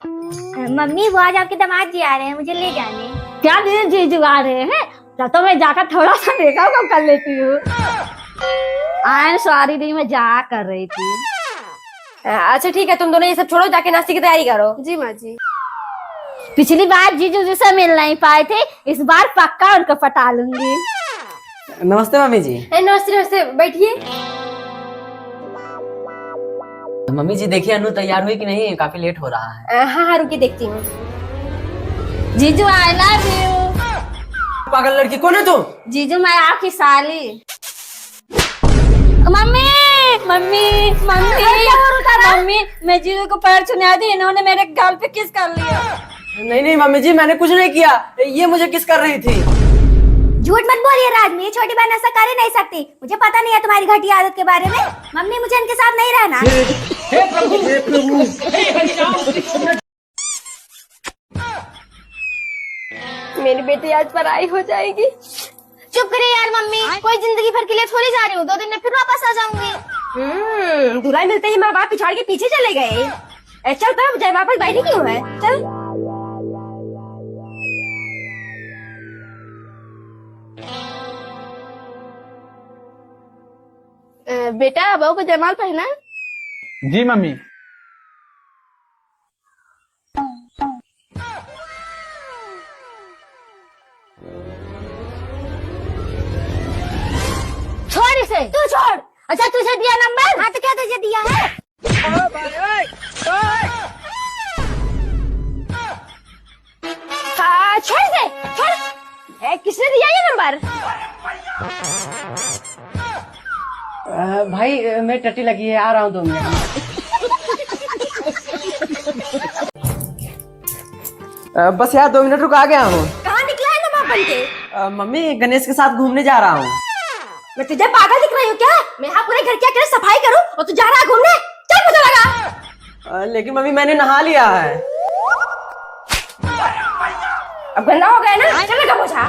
Mummy वो आज आपके दामाद जी आ रहे हैं, मुझे ले जाने। क्या दिन जीजू आ रहे हैं? तो मैं जाकर थोड़ा सा मेकअप कर लेती हूँ। आई एम सॉरी दी, मैं जा कर रही थी। अच्छा ठीक है, तुम दोनों ये सब छोड़ो, जाके नाश्ते की तैयारी करो। जी माँ जी। पिछली बार जीजू जी से मिल नहीं पाए थे, इस बार पक्का उनको पटा लूंगी। नमस्ते मम्मी जी। नमस्ते नमस्ते, बैठिए। मम्मी जी देखिए अनु तैयार हुई कि नहीं, काफी लेट हो रहा है। हाँ हाँ रुकिए देखती हूँ। जीजू आई लव यू। पागल लड़की कौन है तू? जीजू मैं आपकी साली। मम्मी मम्मी मम्मी मम्मी, मैं जीजू को पैर छुना दी, इन्होंने मेरे गाल पे किस कर लिया। नहीं नहीं मम्मी जी, मैंने कुछ नहीं किया, ये मुझे किस कर रही थी। झूठ मत बोलिए राज, मेरी छोटी बहन ऐसा कर ही नहीं सकती। मुझे पता नहीं है तुम्हारी घटिया आदत के बारे में। मम्मी मुझे इनके साथ नहीं रहना। मेरी बेटी आज पढ़ाई हो जाएगी। चुप करिए यार मम्मी, कोई जिंदगी भर के लिए थोड़ी जा रही हूँ, 2 दिन में फिर वापस आ जाऊंगी। धुलाई मिलते ही माँ बाप पिछाड़ के पीछे चले गए। चल तब जय वापस बैठी क्यों है? चल। बेटा बहू को जयमाल पहना। जी मम्मी। छोड़ इसे। तू छोड़। अच्छा तुझे दिया नंबर? हाँ तो क्या तुझे दिया है? छोड़ दे, छोड़। किसने दिया ये नंबर? भाई मैं टट्टी लगी है, आ रहा हूँ 2 मिनट। बस यार 2 मिनट रुक, आ गया हूँ। कहाँ निकला है लम्बा बन के? मम्मी गणेश के साथ घूमने जा रहा हूँ। मैं तुझे पागल दिख रही हूँ क्या? मैं यहाँ पूरे घर की अकेले सफाई करूँ और तू जा रहा है घूमने? चल मुझे लगा। लेकिन मम्मी मैंने नहा लिया है। अब गंदा हो गया ना, चल लगा पोछा।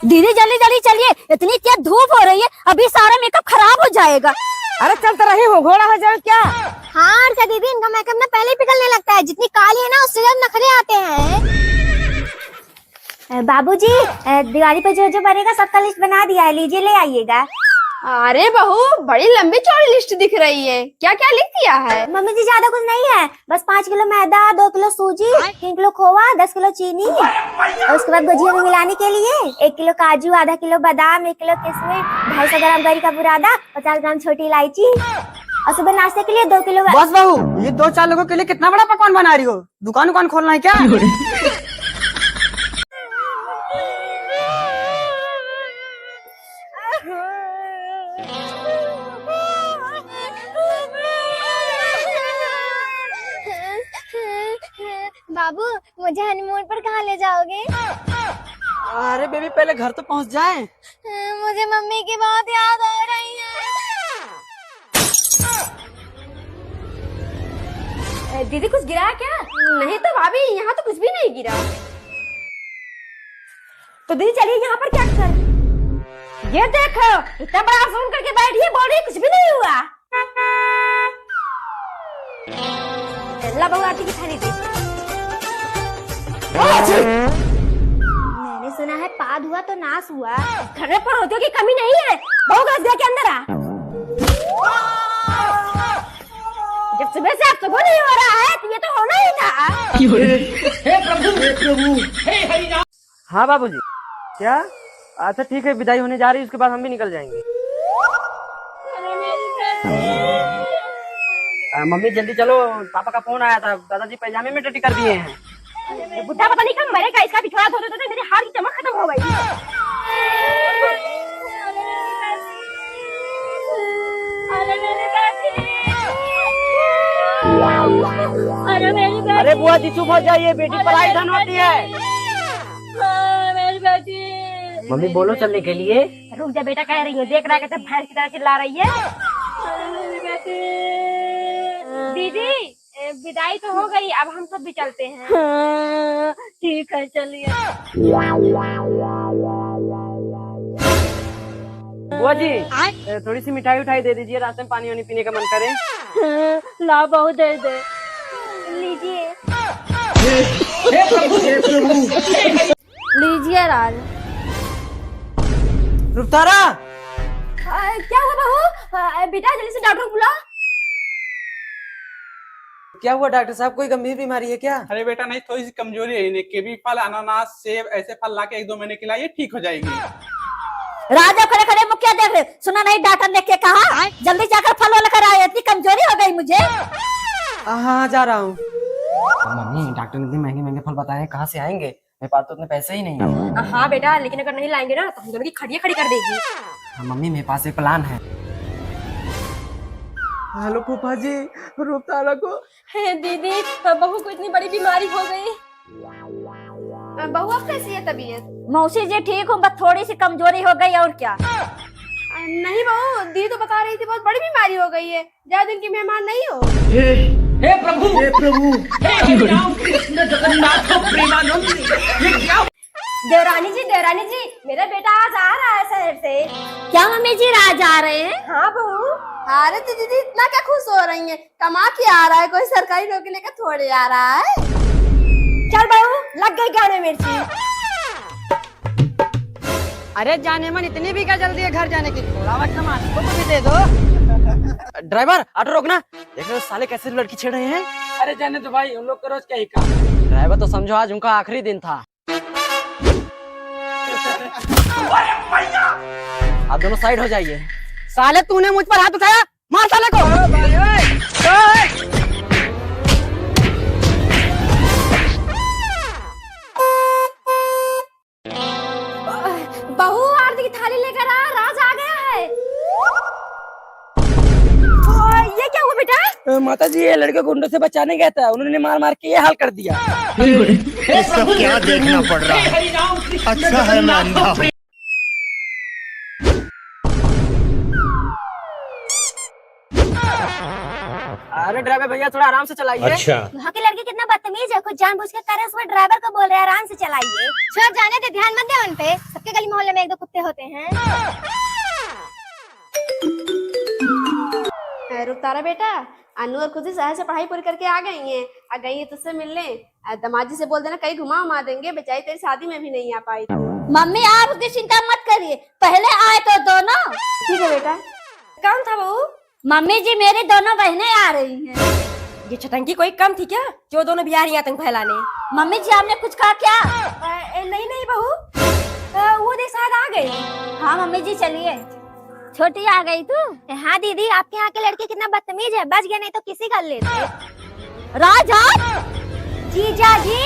दीदी जल्दी जल्दी चलिए, इतनी तेज धूप हो रही है, अभी सारा मेकअप खराब हो जाएगा। अरे चलते रही हो, घोड़ा हो जाए क्या? हाँ और क्या दीदी, इनका मेकअप ना पहले ही पिघलने लगता है। जितनी काली है ना उससे ज्यादा नखरे आते हैं। बाबूजी दिवाली पे जो जो बनेगा सबका लिस्ट बना दिया है, लीजिए ले आइएगा। अरे बहू बड़ी लंबी चौड़ी लिस्ट दिख रही है, क्या क्या लिख दिया है? मम्मी जी ज्यादा कुछ नहीं है, बस 5 किलो मैदा, 2 किलो सूजी, 3 किलो खोवा, 10 किलो चीनी और उसके बाद गुजिया में मिलाने के लिए 1 किलो काजू, आधा किलो बादाम, 1 किलो किशमिश, 250 ग्राम गरी का बुरादा, 50 ग्राम छोटी इलायची और सुबह नाश्ते के लिए 2 किलो। बस बहू, ये 2-4 लोगों के लिए कितना बड़ा पकवान बना रही हो? दुकान खोलना है क्या? बाबू मुझे हनीमून पर कहाँ ले जाओगे? अरे बेबी पहले घर तो पहुंच जाए। मुझे मम्मी की बहुत याद आ रही है। दीदी कुछ गिरा क्या? नहीं तो भाभी, यहाँ तो कुछ भी नहीं गिरा। तो दीदी चलिए, यहाँ पर क्या कर? ये देखो, इतना बड़ा फोन करके बैठी है, बोल रही कुछ भी नहीं हुआ। ला बहू आरती की थाली दे। मैंने सुना है पाद हुआ तो नाश हुआ। घर में पड़ोसियों की कमी नहीं है, बहू घस गया के अंदर आ। जब सुबह से आप सुबह नहीं हो रहा है तो ये तो होना ही था। हे प्रभु हे हरिनाम। हाँ बाबूजी। क्या? अच्छा ठीक है, विदाई होने जा रही है, उसके बाद हम भी निकल जाएंगे। मम्मी जल्दी चलो, पापा का फोन आया था, दादाजी पैजामे में टट्टी कर दिए हैं। बुढ़ा पता नहीं कब मरेगा, इसका पिछवाड़ा धो देते मेरे हाथ की चमक खत्म हो गई। अरे बुआ जी चुप हो जाइए, बेटी पढ़ाई धन होती है। मेरी बेटी। मम्मी बोलो चलने के लिए। रुक जा बेटा, कह रही हूँ, देख रहा है कैसे भैंस की तरह चिल्ला रही है। दीदी विदाई तो हो गई, अब हम सब भी चलते हैं। ठीक है चलिए। बुआ जी थोड़ी सी मिठाई उठाई दे दीजिए, रास्ते में पानी वानी पीने का मन करे। ला बहू दे दे। लीजिए। लीजिए राज। रुखतारा क्या हुआ बहू? बेटा जल्दी से डॉक्टर को बुला। क्या हुआ डॉक्टर साहब, कोई गंभीर बीमारी है क्या? अरे बेटा नहीं, थोड़ी सी कमजोरी है इन्हें। कीवी फल, अनानास, सेब ऐसे फल ला के 1-2 महीने खिलाइए, ठीक हो जाएगी। राजा खड़े खड़े मुख क्या देख रहे? सुना नहीं डॉक्टर ने क्या कहा? जल्दी जाकर फल लेकर आए, इतनी कमजोरी हो गई मुझे। हाँ जा रहा हूँ। मम्मी डॉक्टर ने इतने महंगे महंगे फल बताए हैं, कहाँ से आएंगे? मेरे पास तो उतने पैसे ही नहीं है। हाँ बेटा, लेकिन अगर नहीं लाएंगे ना तो हम दोनों की खड़िया खड़ी कर देगी। हाँ मम्मी मेरे पास एक प्लान है। हेलो फूफा जी, रुखतारा को। दीदी बहू को इतनी बड़ी बीमारी हो गई। बहू अब कैसी है तबीयत? मौसी जी ठीक हूँ, बस थोड़ी सी कमजोरी हो गई और क्या। नहीं बहू, दी तो बता रही थी बहुत बड़ी बीमारी हो गई है, ज्यादा दिन की मेहमान नहीं हो। हे प्रभु, हे प्रभु, हे हरि राम कृष्ण जगन्नाथ प्रेमानंद। ये क्या? देवरानी जी, मेरा बेटा आज आ रहा है शहर से। क्या मम्मी जी राज आ रहे हैं? हाँ बहू। अरे दीदी इतना क्या खुश हो रही है? कमा के आ रहा है, कोई सरकारी नौकरी लेकर थोड़े आ रहा है। चल बहू, लग गई गाने मिर्ची। अरे जाने मन इतनी भी क्या जल्दी है घर जाने की? थोड़ा वक्त हम आपको भी दे दो। ड्राइवर ऑटो रोकना। देख रहे हो साले कैसे लड़की छेड़ रहे हैं। अरे जाने तो भाई, उन लोग का रोज क्या ही काम। ड्राइवर तो समझो आज उनका आखिरी दिन था। आप दोनों साइड हो जाइए। साले तूने मुझ पर हाथ उठाया, मार साले को। बहू आरती की थाली लेकर आ, राज आ गया है। ये क्या हुआ बेटा? माता जी ये लड़के गुंडों से बचाने गया था, उन्होंने मार मार के ये हाल कर दिया। ये सब क्या देखना पड़ रहा है? अच्छा है मैं अंधा हूँ। अरे ड्राइवर भैया थोड़ा आराम से चलाइए। अच्छा वहाँ के लड़के कितना बदतमीज है, कुछ जानबूझ के करे उसमें ड्राइवर को बोल रहे हैं आराम से चलाइए। छोड़ जाने दे, ध्यान मत दे उन पे। सबके गली मोहल्ले में 1-2 कुत्ते होते हैं। रुखतारा बेटा, अनु और खुशी शहर से पढ़ाई पूरी करके आ गई हैं। आ गई है तुझसे मिलने। दमाजी से बोल देना कहीं घुमा देंगे, बेचारी तेरी शादी में भी नहीं आ पाई। मम्मी आप उसकी चिंता मत करिए, पहले आए तो दोनों। ठीक है बेटा। कौन था बहू? मम्मी जी मेरी दोनों बहनें आ रही हैं। ये छटंकी कोई कम थी क्या, जो दोनों भी आ रही हैं आतंक फैलाने? मम्मी जी आपने कुछ कहा क्या? नहीं बहू, वो देख शायद आ गई। हाँ मम्मी जी चलिए। छोटी आ गई तू? हाँ दीदी, आपके यहाँ के लड़के कितना बदतमीज है, बच गए नहीं तो किसी कर लेते। राजा जीजा जी